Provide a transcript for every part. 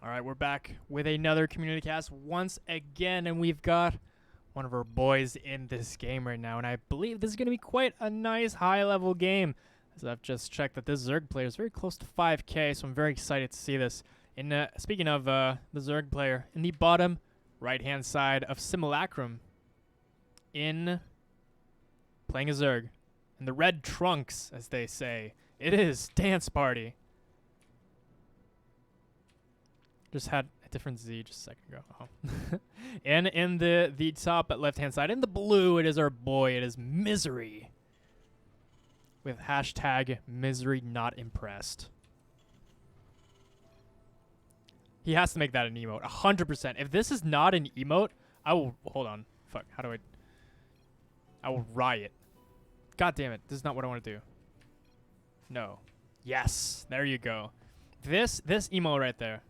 All right, we're back with another community cast once again, and we've got one of our boys in this game right now, and I believe this is going to be quite a nice high-level game, as I've just checked that this Zerg player is very close to 5k, so I'm very excited to see this. Speaking of the Zerg player, in the bottom right-hand side of Simulacrum, playing a Zerg, in the red trunks, as they say, it is Dance Party. Just had a different Z just a second ago. Oh. And in the top left-hand side, in the blue, it is our boy. It is Misery. With hashtag Misery not impressed. He has to make that an emote. 100%. If this is not an emote, I will... Hold on. Fuck. How do I will riot. God damn it. This is not what I want to do. No. Yes. There you go. This emote right there.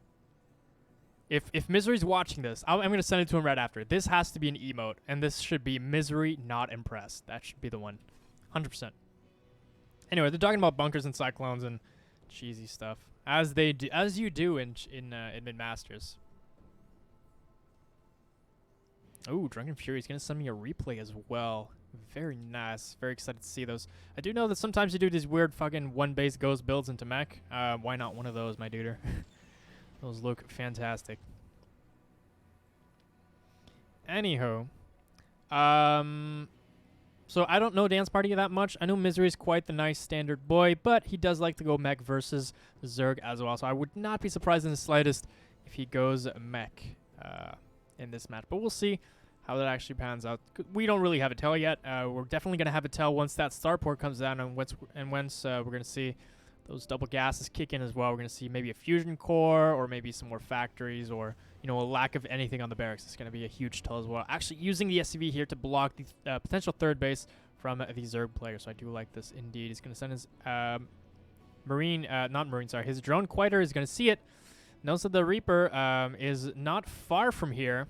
If Misery's watching this, I'm going to send it to him right after. This has to be an emote, and this should be Misery not impressed. That should be the one. 100%. Anyway, they're talking about bunkers and cyclones and cheesy stuff, as you do in Mid-Masters. Ooh, Drunken Fury is going to send me a replay as well. Very nice. Very excited to see those. I do know that sometimes you do these weird fucking one-base ghost builds into mech. Why not one of those, my duder? Those look fantastic. Anyhow, so I don't know Dance Party that much. I know Misery is quite the nice standard boy, but he does like to go mech versus Zerg as well. So I would not be surprised in the slightest if he goes mech in this match. But we'll see how that actually pans out. We don't really have a tell yet. We're definitely going to have a tell once that starport comes down, and once we're going to see those double gases kick in as well. We're going to see maybe a fusion core or maybe some more factories or, you know, a lack of anything on the barracks. It's going to be a huge tell as well. Actually using the SCV here to block the potential third base from the Zerg player. So I do like this indeed. He's going to send his his drone quieter is going to see it. Notice that the Reaper is not far from here.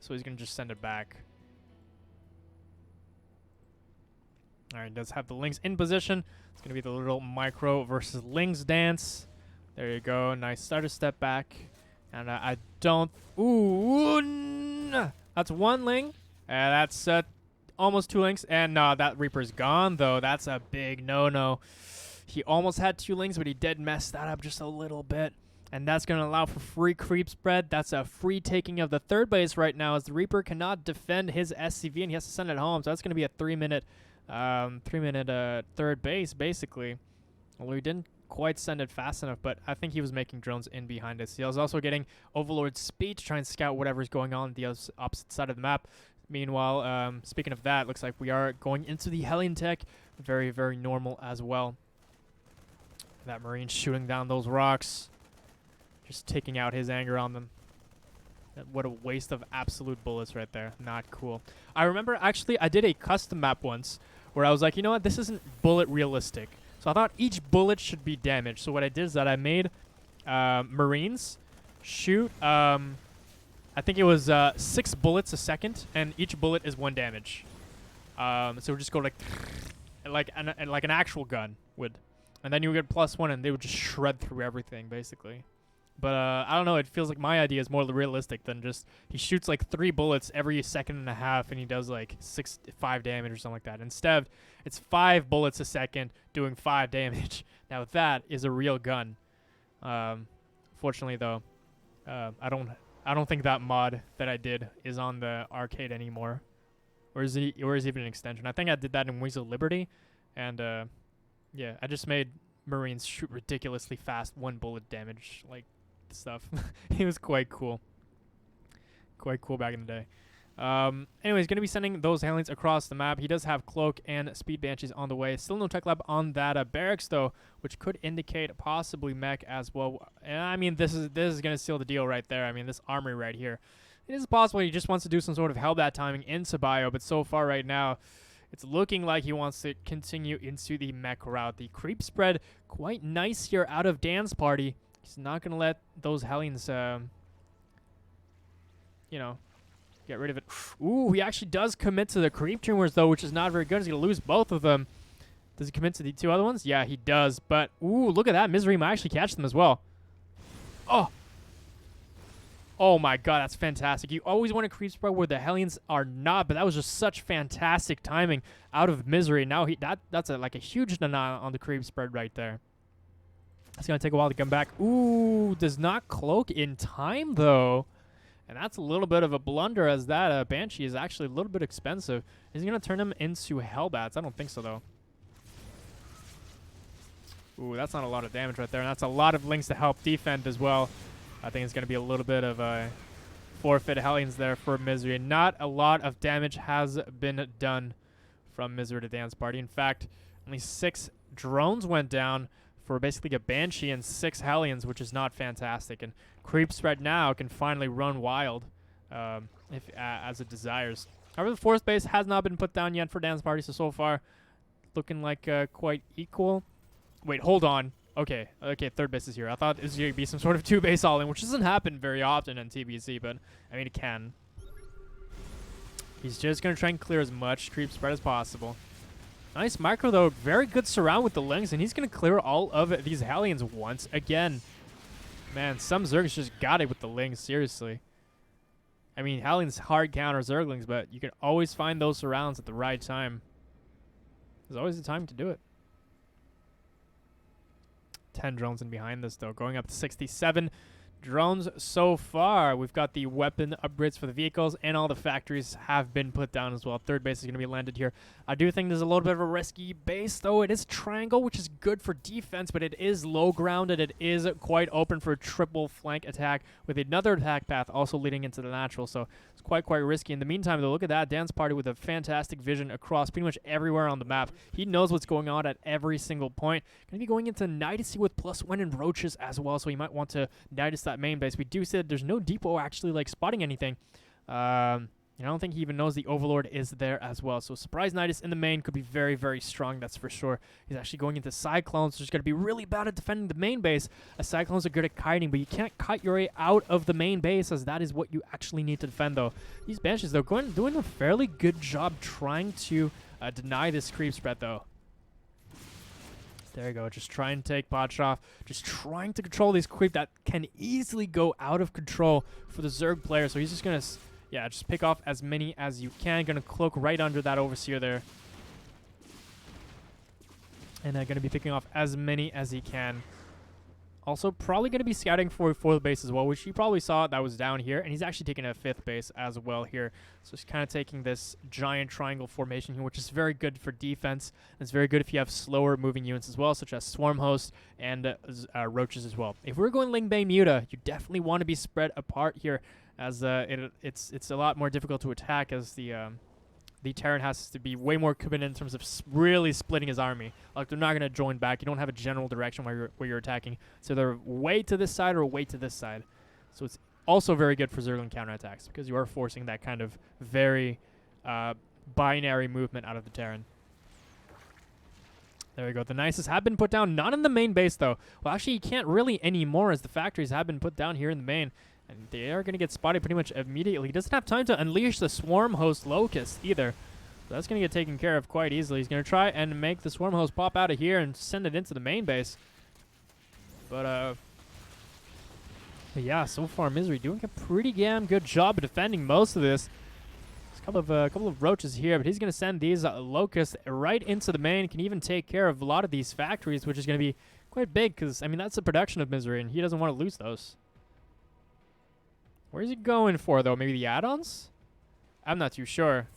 So he's going to just send it back. All right, does have the Lynx in position. It's going to be the little micro versus Lynx dance. There you go. Nice starter step back. And I don't... Ooh, that's one Ling. That's almost two Lynx. And that Reaper's gone, though. That's a big no-no. He almost had two Lings, but he did mess that up just a little bit. And that's going to allow for free creep spread. That's a free taking of the third base right now, as the Reaper cannot defend his SCV, and he has to send it home. So that's going to be a 3-minute... 3-minute third base, basically. Although he didn't quite send it fast enough, but I think he was making drones in behind us. He was also getting Overlord speed to try and scout whatever's going on the opposite side of the map. Meanwhile, speaking of that, looks like we are going into the Hellion Tech. Very, very normal as well. That Marine shooting down those rocks. Just taking out his anger on them. What a waste of absolute bullets right there. Not cool. I remember, actually, I did a custom map once where I was like, you know what, this isn't bullet realistic. So I thought each bullet should be damaged. So what I did is that I made Marines shoot, I think it was 6 bullets a second, and each bullet is 1 damage. So we just go like an actual gun would. And then you would get +1, and they would just shred through everything, basically. But I don't know, it feels like my idea is more realistic than just, he shoots like 3 bullets every second and a half, and he does like 5 damage or something like that. Instead, it's 5 bullets a second doing 5 damage. Now that is a real gun. Fortunately though, I don't think that mod that I did is on the arcade anymore. Or is even an extension. I think I did that in Wings of Liberty, and yeah, I just made Marines shoot ridiculously fast 1 bullet damage, like, stuff. He was quite cool. Quite cool back in the day. Anyways, going to be sending those aliens across the map. He does have Cloak and Speed Banshees on the way. Still no Tech Lab on that barracks, though, which could indicate possibly mech as well. And I mean, this is going to seal the deal right there. I mean, this armory right here. It is possible he just wants to do some sort of Hellbat timing into bio, but so far right now, it's looking like he wants to continue into the mech route. The creep spread quite nice here out of Dance Party. He's not going to let those Hellions, you know, get rid of it. Ooh, he actually does commit to the creep tumors, though, which is not very good. He's going to lose both of them. Does he commit to the 2 other ones? Yeah, he does. But, ooh, look at that. Misery might actually catch them as well. Oh. Oh my god, that's fantastic. You always want to creep spread where the Hellions are not, but that was just such fantastic timing out of Misery. Now that's like a huge nana on the creep spread right there. It's going to take a while to come back. Ooh, does not cloak in time though. And that's a little bit of a blunder, as that Banshee is actually a little bit expensive. Is he going to turn him into Hellbats? I don't think so though. Ooh, that's not a lot of damage right there. And that's a lot of links to help defend as well. I think it's going to be a little bit of a forfeit Hellions there for Misery. Not a lot of damage has been done from Misery to Dance Party. In fact, only 6 drones went down for basically a Banshee and 6 Hellions, which is not fantastic. And Creep Spread now can finally run wild as it desires. However, the 4th base has not been put down yet for Dance Party, so far looking like quite equal. Wait, hold on. Okay, 3rd base is here. I thought it was going to be some sort of 2-base all-in, which doesn't happen very often in TBC, but, I mean, it can. He's just going to try and clear as much creep spread as possible. Nice micro, though. Very good surround with the links, and he's going to clear all of these Hellions once again. Man, some Zergs just got it with the links, seriously. I mean, Hellions hard counter Zerglings, but you can always find those surrounds at the right time. There's always the time to do it. 10 drones in behind this, though, going up to 67 drones so far. We've got the weapon upgrades for the vehicles, and all the factories have been put down as well. 3rd base is going to be landed here. I do think there's a little bit of a risky base, though. It is triangle, which is good for defense, but it is low grounded. It is quite open for a triple flank attack with another attack path also leading into the natural, so it's quite risky. In the meantime, though, look at that Dance Party with a fantastic vision across pretty much everywhere on the map. He knows what's going on at every single point. Going to be going into Nidusy with +1 and Roaches as well, so you might want to Nidus that main base. We do see that there's no depot actually like spotting anything. I don't think he even knows the Overlord is there as well. So Surprise Nidus in the main could be very strong, that's for sure. He's actually going into Cyclones, so he's going to be really bad at defending the main base. Cyclones are good at kiting, but you can't kite your way out of the main base, as that is what you actually need to defend, though. These Banshees, though, doing a fairly good job trying to deny this creep spread, though. There you go. Just try and take Botch off. Just trying to control these creep that can easily go out of control for the Zerg player. So he's just going to, yeah, just pick off as many as you can. Going to cloak right under that Overseer there. And going to be picking off as many as he can. Also, probably going to be scouting for 4th base as well, which you probably saw that was down here. And he's actually taking a 5th base as well here. So he's kind of taking this giant triangle formation here, which is very good for defense. It's very good if you have slower moving units as well, such as Swarm Host and Roaches as well. If we're going Lingbane Muta, you definitely want to be spread apart here, as it's a lot more difficult to attack, as the Terran has to be way more committed in terms of really splitting his army. Like, they're not going to join back. You don't have a general direction where you're attacking. So they're way to this side or way to this side. So it's also very good for Zergling counterattacks, because you are forcing that kind of very binary movement out of the Terran. There we go. The Nices have been put down. Not in the main base, though. Well, actually, you can't really anymore, as the factories have been put down here in the main. And they are going to get spotted pretty much immediately. He doesn't have time to unleash the Swarm Host Locust either. So that's going to get taken care of quite easily. He's going to try and make the Swarm Host pop out of here and send it into the main base. But yeah, so far Misery doing a pretty damn good job of defending most of this. There's a couple of Roaches here, but he's going to send these Locusts right into the main. Can even take care of a lot of these factories, which is going to be quite big, because, I mean, that's the production of Misery, and he doesn't want to lose those. Where's he going for, though? Maybe the add-ons? I'm not too sure.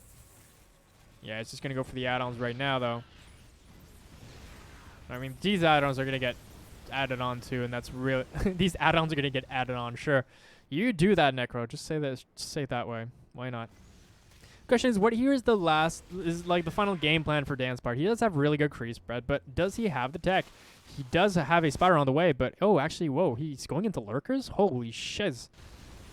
Yeah, it's just going to go for the add-ons right now, though. I mean, these add-ons are going to get added on, too, and that's really... these add-ons are going to get added on, sure. You do that, Necro. Just say that. Just say it that way. Why not? Question is, what here is the like the final game plan for Dance Party? He does have really good creep spread, but does he have the tech? He does have a spotter on the way, but... Oh, actually, whoa. He's going into Lurkers? Holy shiz.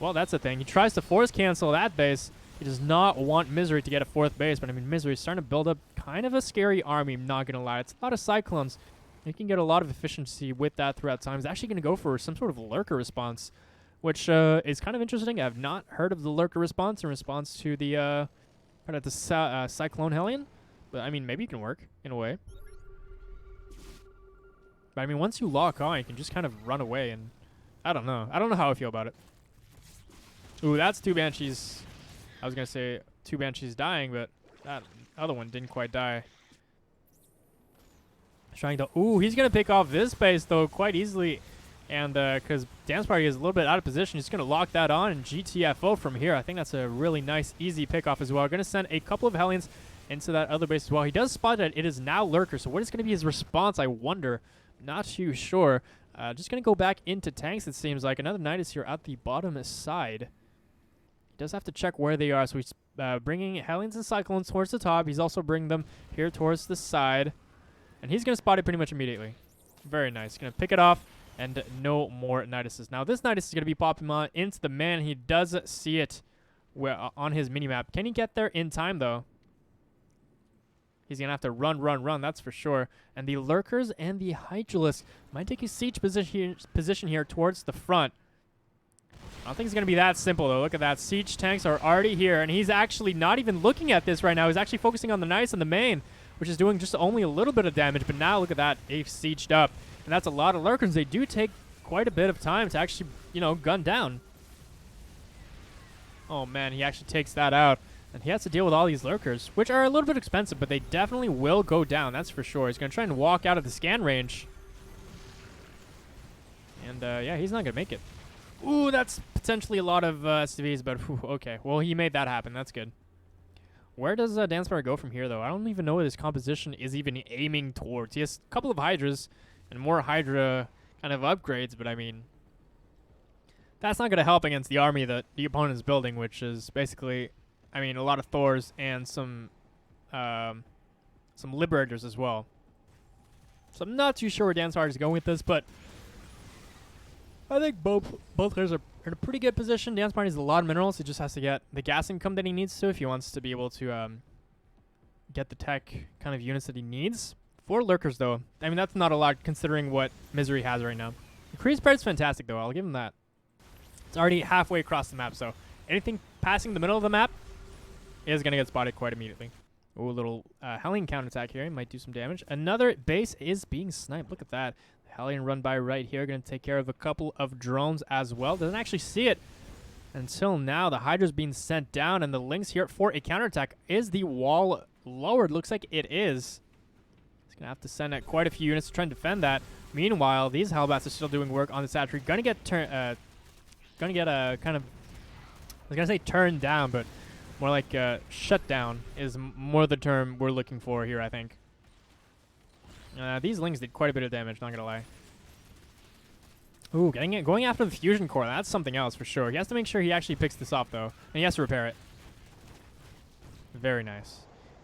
Well, that's the thing. He tries to force cancel that base. He does not want Misery to get a 4th base, but I mean, Misery is starting to build up kind of a scary army, I'm not going to lie. It's a lot of Cyclones. You can get a lot of efficiency with that throughout time. He's actually going to go for some sort of Lurker response, which is kind of interesting. I've not heard of the Lurker response in response to the Cyclone Hellion, but I mean, maybe it can work in a way. But I mean, once you lock on, you can just kind of run away, and I don't know. I don't know how I feel about it. Ooh, that's 2 Banshees. I was going to say 2 Banshees dying, but that other one didn't quite die. Trying to... Ooh, he's going to pick off this base, though, quite easily. And because Dance Party is a little bit out of position, he's going to lock that on and GTFO from here. I think that's a really nice, easy pickoff as well. Going to send a couple of Hellions into that other base as well. He does spot that it is now Lurker, so what is going to be his response, I wonder? Not too sure. Just going to go back into tanks, it seems like. Another Nidus here at the bottom side. He does have to check where they are, so he's bringing Hellions and Cyclones towards the top. He's also bringing them here towards the side. And he's going to spot it pretty much immediately. Very nice. Going to pick it off, and no more Niduses. Now, this Nidus is going to be popping on into the man. He does see it on his minimap. Can he get there in time, though? He's going to have to run, that's for sure. And the Lurkers and the Hydralisks might take a siege position here towards the front. I don't think it's going to be that simple, though. Look at that. Siege tanks are already here, and he's actually not even looking at this right now. He's actually focusing on the Nidus and the main, which is doing just only a little bit of damage. But now, look at that. They've sieged up. And that's a lot of Lurkers. They do take quite a bit of time to actually, you know, gun down. Oh, man. He actually takes that out. And he has to deal with all these Lurkers, which are a little bit expensive, but they definitely will go down, that's for sure. He's going to try and walk out of the scan range. And, yeah, he's not going to make it. Ooh, that's potentially a lot of SCVs, but whew, okay. Well, he made that happen. That's good. Where does Danceparty go from here, though? I don't even know what his composition is even aiming towards. He has a couple of Hydras and more Hydra kind of upgrades, but, I mean, that's not going to help against the army that the opponent is building, which is basically... I mean, a lot of Thors and some Liberators as well. So I'm not too sure where Danceparty is going with this, but I think both players are in a pretty good position. Danceparty has a lot of minerals. He just has to get the gas income that he needs to if he wants to be able to get the tech kind of units that he needs. 4 Lurkers, though. I mean, that's not a lot considering what Misery has right now. The Creed spread is fantastic, though. I'll give him that. It's already halfway across the map, so anything passing the middle of the map is going to get spotted quite immediately. Ooh, a little Hellion counterattack here. He might do some damage. Another base is being sniped. Look at that. Hellion run by right here. Going to take care of a couple of drones as well. Doesn't actually see it until now. The Hydra's being sent down, and the Lynx here for a counterattack. Is the wall lowered? Looks like it is. He's going to have to send out quite a few units to try and defend that. Meanwhile, these Hellbats are still doing work on the Satry. Going to get kind of... I was going to say turned down, but... more like shutdown is more the term we're looking for here, I think. These Lings did quite a bit of damage, not going to lie. Ooh, going after the fusion core, that's something else for sure. He has to make sure he actually picks this off, though. And he has to repair it. Very nice.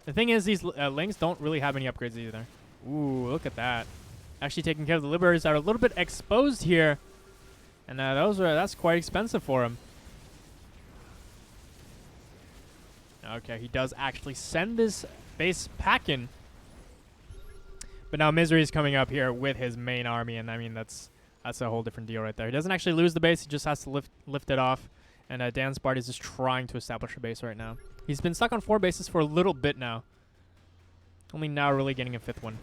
The thing is, these Lings don't really have any upgrades either. Ooh, look at that. Actually taking care of the Liberators that are a little bit exposed here. And that's quite expensive for him. Okay, he does actually send this base packing. But now Misery is coming up here with his main army, and I mean, that's a whole different deal right there. He doesn't actually lose the base, he just has to lift it off. And Danceparty is just trying to establish a base right now. He's been stuck on 4 bases for a little bit now. Only now really getting a 5th one.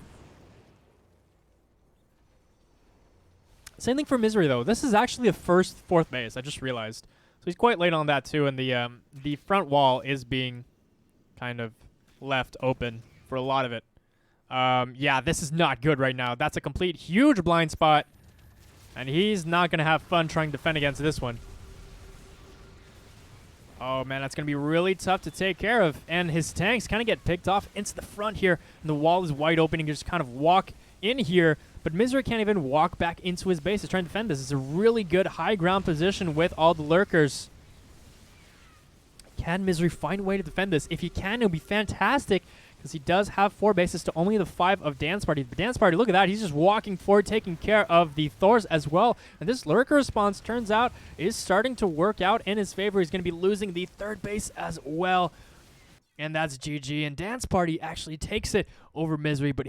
Same thing for Misery, though. This is actually the first 4th base, I just realized. So he's quite late on that, too, and the front wall is being kind of left open for a lot of it. Yeah, this is not good right now. That's a complete huge blind spot, and he's not going to have fun trying to defend against this one. Oh, man, that's going to be really tough to take care of, and his tanks kind of get picked off into the front here, and the wall is wide open. You can just kind of walk in here, but Misery can't even walk back into his base to try and defend this. It's a really good high ground position with all the Lurkers. Can Misery find a way to defend this? If he can, it'll be fantastic, because he does have 4 bases to only the 5 of Danceparty. But Danceparty, look at that. He's just walking forward, taking care of the Thors as well. And this Lurker response, turns out, is starting to work out in his favor. He's going to be losing the 3rd base as well. And that's GG. And Danceparty actually takes it over Misery, but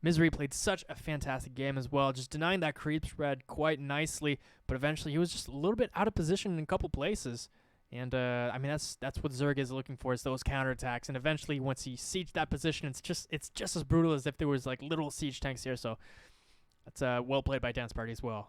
Misery played such a fantastic game as well, just denying that creep spread quite nicely, but eventually he was just a little bit out of position in a couple places. And, I mean, that's what Zerg is looking for, is those counterattacks. And eventually, once he sieged that position, it's just as brutal as if there was, like, literal siege tanks here. So that's well played by Danceparty as well.